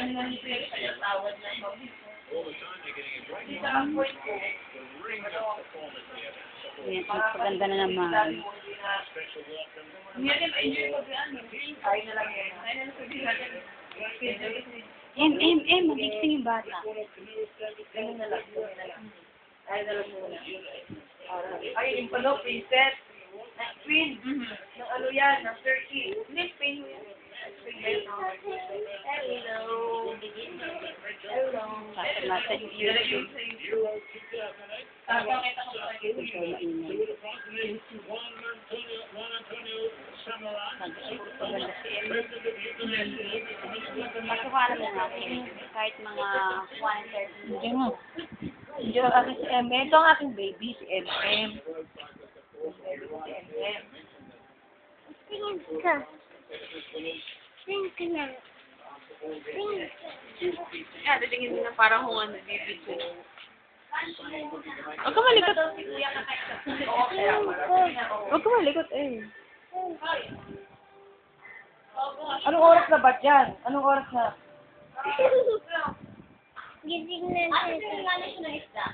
ano na nito yung kaya tawad na mabis. Dito ang point ko. Yes, magpaganda na naman. Hindi natin enjoy ko ano. Kaya na lang yan. Kaya na lang sabihin natin. Mag-ixing yung bata. Ganun na lang. Kaya na lang muna. Ay, yung palo, princess. Queen. Ng ano yan, ng Turkey. Hindi, Spain mo yan. Hello. Hello. Sakit nasa YouTube. Pakita ko pa kayo. Ito maingay. Magpaganda si Emily. Pasukaran mo nga. Kahit mga 1:30. Diyan nga. Diyan ang aking si MM. Ito ang aking baby, si MM. Tingin ka. Tingin ka na. Tingin mo na parang kung ano, bibig ko. Huwag ka malikot. Oo, kaya Huwag ka malikot eh. Anong oras na ba dyan? Anong oras na? Gising na siya.